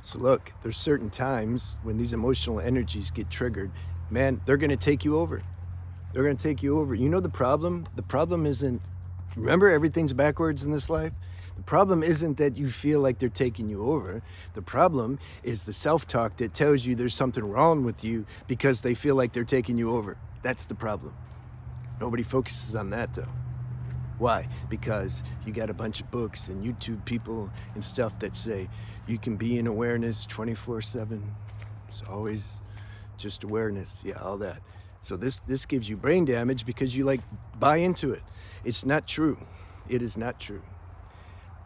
So look, there's certain times when these emotional energies get triggered, man, they're going to take you over. They're going to take you over. You know the problem? The problem isn't, remember, everything's backwards in this life? The problem isn't that you feel like they're taking you over. The problem is the self-talk that tells you there's something wrong with you because they feel like they're taking you over. That's the problem. Nobody focuses on that though. Why? Because you got a bunch of books and YouTube people and stuff that say you can be in awareness 24/7. It's always just awareness. Yeah, all that. So this gives you brain damage because you like buy into it. It's not true. It is not true.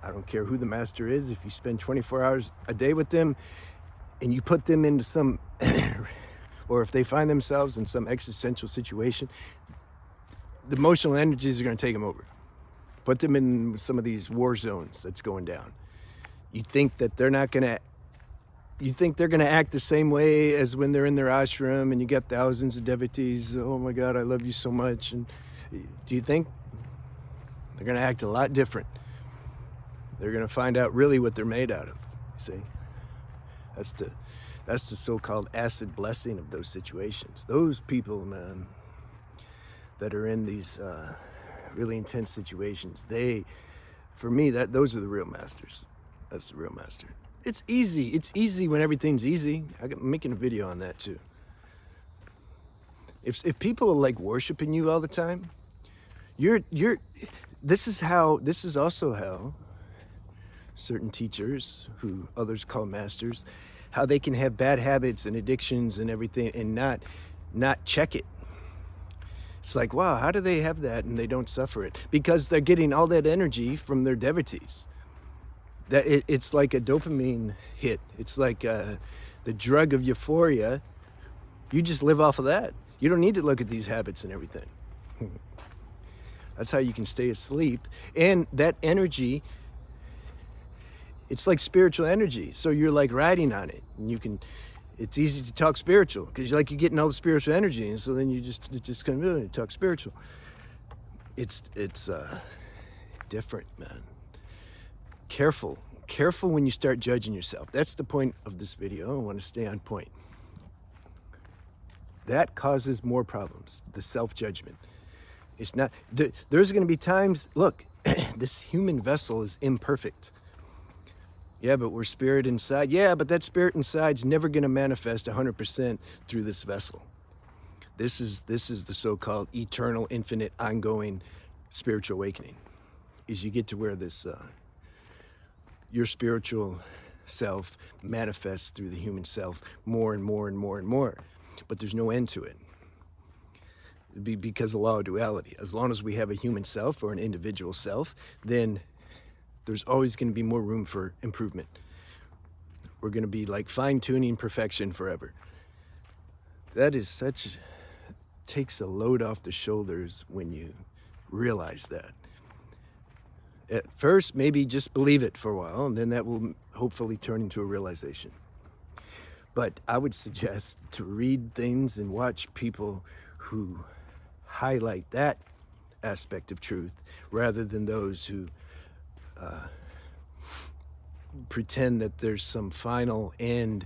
I don't care who the master is. If you spend 24 hours a day with them and you put them into some, or if they find themselves in some existential situation, the emotional energies are going to take them over. Put them in some of these war zones that's going down. You think that they're not going to, you think they're going to act the same way as when they're in their ashram and you got thousands of devotees. Oh my God, I love you so much. And do you think they're going to act a lot different? They're going to find out really what they're made out of. You see, that's the so-called acid blessing of those situations. Those people, man, that are in these really intense situations, for me, those are the real masters. That's the real master. It's easy. It's easy when everything's easy. I'm making a video on that too. If people are like worshiping you all the time, this is also how certain teachers, who others call masters, how they can have bad habits and addictions and everything and not check it. It's like, wow, how do they have that and they don't suffer it? Because they're getting all that energy from their devotees. It's like a dopamine hit. It's like the drug of euphoria. You just live off of that. You don't need to look at these habits and everything. That's how you can stay asleep. And that energy, it's like spiritual energy. So you're like riding on it. And it's easy to talk spiritual because you're getting all the spiritual energy. And so then you just kind of talk spiritual. It's different, man. Careful when you start judging yourself. That's the point of this video. I want to stay on point. That causes more problems, the self-judgment. It's not, there's going to be times, look, this human vessel is imperfect. Yeah, but we're spirit inside. Yeah, but that spirit inside's never going to manifest 100% through this vessel. This is the so-called eternal, infinite, ongoing spiritual awakening. Is you get to where this your spiritual self manifests through the human self more and more and more and more. But there's no end to it. Because of the law of duality. As long as we have a human self or an individual self, then there's always going to be more room for improvement. We're going to be like fine-tuning perfection forever. That is takes a load off the shoulders when you realize that. At first, maybe just believe it for a while, and then that will hopefully turn into a realization. But I would suggest to read things and watch people who highlight that aspect of truth rather than those who pretend that there's some final end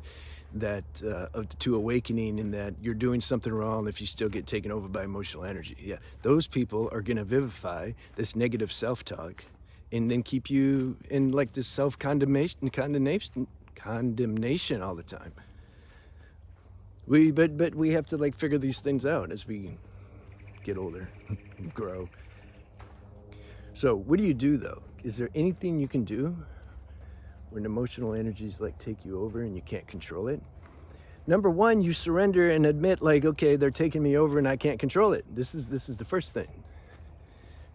to awakening and that you're doing something wrong if you still get taken over by emotional energy. Yeah, those people are going to vivify this negative self-talk and then keep you in like this self-condemnation all the time. But we have to like figure these things out as we get older, grow. So what do you do though? Is there anything you can do when emotional energies like take you over and you can't control it? Number one, you surrender and admit like, okay, they're taking me over and I can't control it. This is the first thing.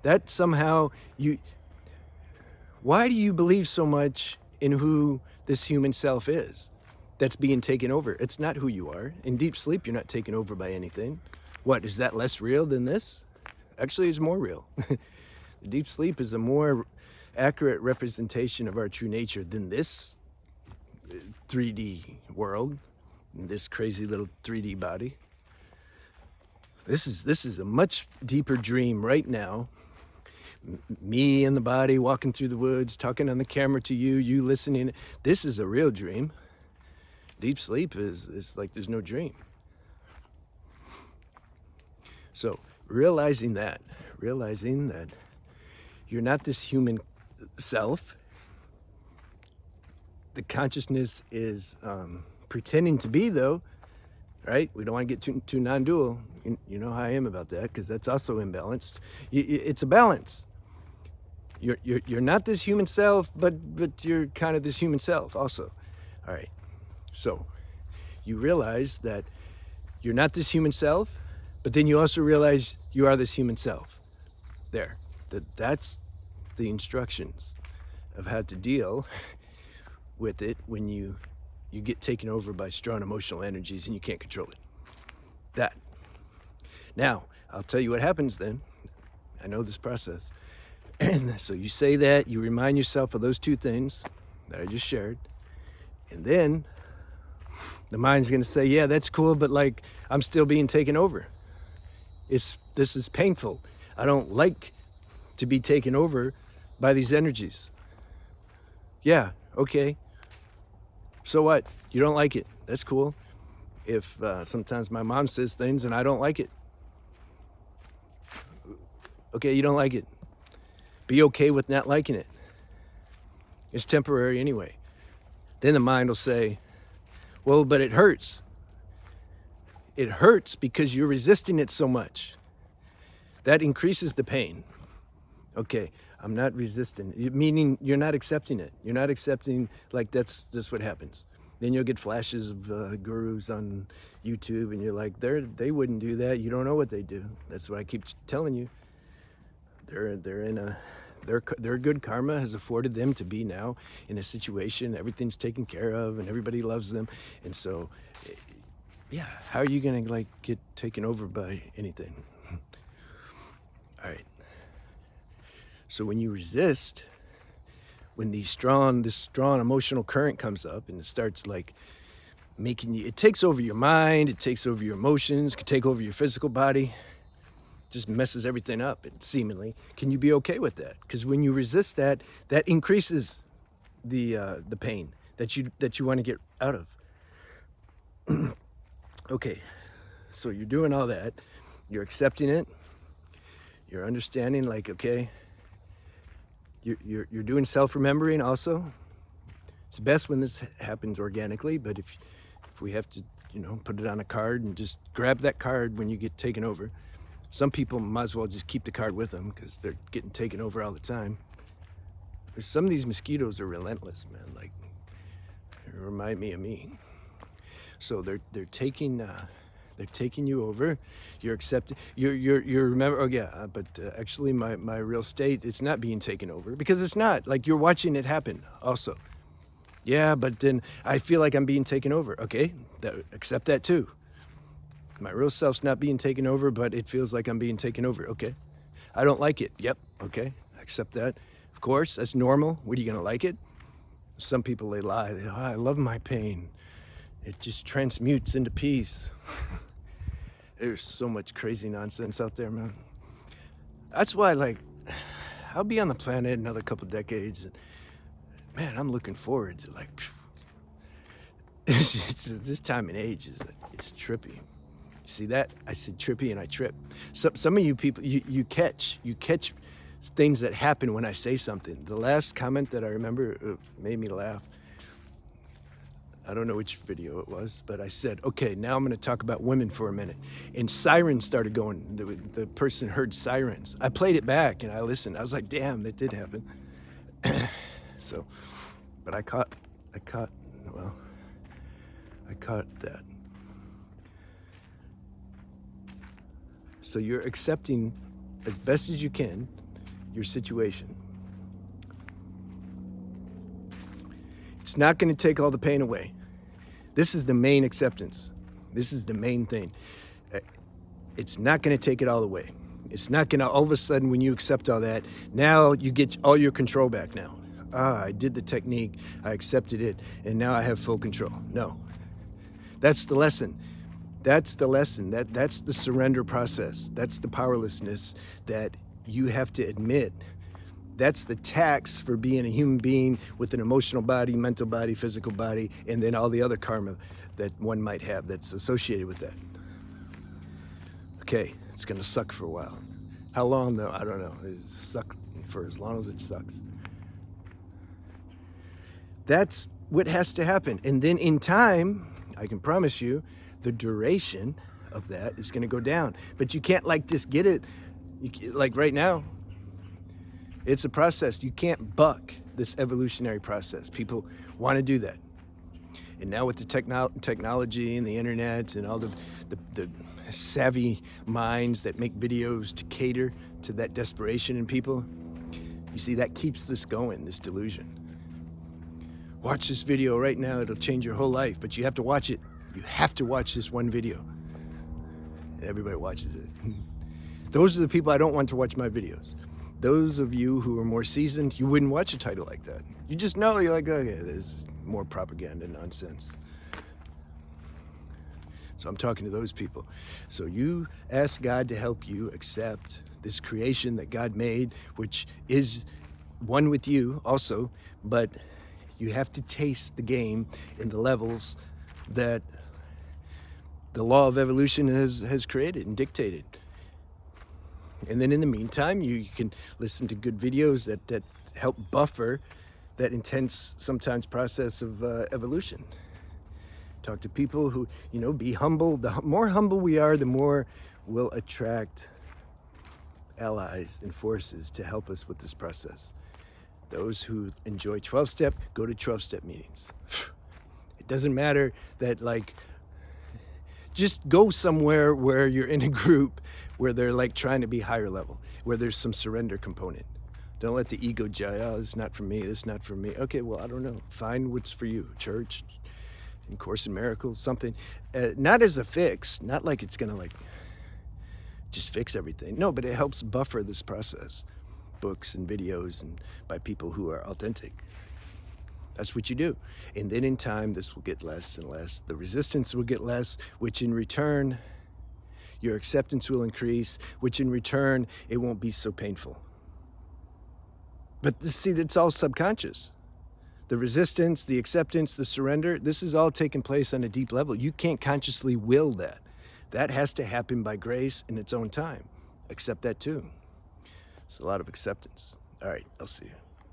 That somehow why do you believe so much in who this human self is that's being taken over? It's not who you are. In deep sleep, you're not taken over by anything. What, is that less real than this? Actually, it's more real. The deep sleep is a more accurate representation of our true nature than this 3D world, this crazy little 3D body. This is a much deeper dream right now. Me and the body walking through the woods, talking on the camera to you, you listening. This is a real dream. Deep sleep is like there's no dream. So realizing that you're not this human self. The consciousness is pretending to be, though, right? We don't want to get too non-dual. You know how I am about that, because that's also imbalanced. It's a balance. You're not this human self, but you're kind of this human self also. All right. So you realize that you're not this human self, but then you also realize you are this human self. There. That's the instructions of how to deal with it when you get taken over by strong emotional energies and you can't control it. That. Now, I'll tell you what happens then. I know this process. And so you say that, you remind yourself of those two things that I just shared, and then the mind's going to say, yeah, that's cool, but like I'm still being taken over. This is painful. I don't like to be taken over by these energies. Yeah, okay. So what? You don't like it. That's cool. If sometimes my mom says things and I don't like it. Okay, you don't like it. Be okay with not liking it. It's temporary anyway. Then the mind will say, well, but it hurts. It hurts because you're resisting it so much. That increases the pain. Okay, I'm not resisting, meaning you're not accepting it. You're not accepting, like that's what happens. Then you'll get flashes of gurus on YouTube and you're like, they wouldn't do that. You don't know what they do. That's what I keep telling you. Their good karma has afforded them to be now in a situation, everything's taken care of and everybody loves them. And so, yeah, how are you gonna like get taken over by anything? All right. So when you resist, when this strong emotional current comes up and it starts like making you, it takes over your mind, it takes over your emotions, it can take over your physical body, just messes everything up, and seemingly. Can you be okay with that? Because when you resist that increases the pain that you want to get out of. Okay, so you're doing all that, you're accepting it, you're understanding, like, okay, you're doing self-remembering also. It's best when this happens organically, but if we have to, put it on a card and just grab that card when you get taken over. Some people might as well just keep the card with them because they're getting taken over all the time. Some of these mosquitoes are relentless, man. Like, they remind me of me. So they're taking you over. You're accepting. You're remember. Oh yeah, but actually, my real state, it's not being taken over because it's not. Like you're watching it happen. Also, yeah, but then I feel like I'm being taken over. Okay, accept that too. My real self's not being taken over, but it feels like I'm being taken over. Okay. I don't like it. Yep. Okay. I accept that. Of course, that's normal. What, are you going to like it? Some people, they lie. I love my pain. It just transmutes into peace. There's so much crazy nonsense out there, man. That's why, like, I'll be on the planet another couple decades. And, man, I'm looking forward to, like, this time and age it's trippy. See that? I said trippy and I trip. Some of you people, you catch things that happen when I say something. The last comment that I remember made me laugh. I don't know which video it was, but I said, okay, now I'm going to talk about women for a minute. And sirens started going. The person heard sirens. I played it back and I listened. I was like, damn, that did happen. So, but I caught that. So you're accepting as best as you can your situation. It's not going to take all the pain away. This is the main acceptance. This is the main thing. It's not going to take it all away. It's not going to, all of a sudden, when you accept all that, now you get all your control back now. I did the technique, I accepted it, and now I have full control. No. That's the lesson. That's the lesson. That's the surrender process. That's the powerlessness that you have to admit That's the tax for being a human being with an emotional body, mental body, physical body, and then all the other karma that one might have that's associated with that. Okay, it's gonna suck for a while. How long though? I don't know. It'll suck for as long as it sucks. That's what has to happen. And then in time, I can promise you, the duration of that is gonna go down. But you can't like just get it, like right now, it's a process. You can't buck this evolutionary process. People want to do that. And now with the technology and the internet and all the savvy minds that make videos to cater to that desperation in people, you see, that keeps this going, this delusion. Watch this video right now, it'll change your whole life, but you have to watch it. You have to watch this one video. Everybody watches it. Those are the people I don't want to watch my videos. Those of you who are more seasoned, you wouldn't watch a title like that. You just know, you're like, okay, there's more propaganda nonsense. So I'm talking to those people. So you ask God to help you accept this creation that God made, which is one with you also, but you have to taste the game in the levels that the law of evolution has created and dictated. And then in the meantime, you can listen to good videos that help buffer that intense, sometimes, process of evolution. Talk to people who, be humble. The more humble we are, the more we'll attract allies and forces to help us with this process. Those who enjoy 12-step, go to 12-step meetings. It doesn't matter that, just go somewhere where you're in a group where they're trying to be higher level, where there's some surrender component. Don't let the ego judge, oh, this is not for me, this is not for me. Okay, well, I don't know. Find what's for you. Church, in Course in Miracles, something. Not as a fix, not like it's gonna just fix everything. No, but it helps buffer this process. Books and videos and by people who are authentic. That's what you do. And then in time, this will get less and less. The resistance will get less, which in return, your acceptance will increase, which in return, it won't be so painful. But see, it's all subconscious. The resistance, the acceptance, the surrender, this is all taking place on a deep level. You can't consciously will that. That has to happen by grace in its own time. Accept that too. It's a lot of acceptance. All right, I'll see you.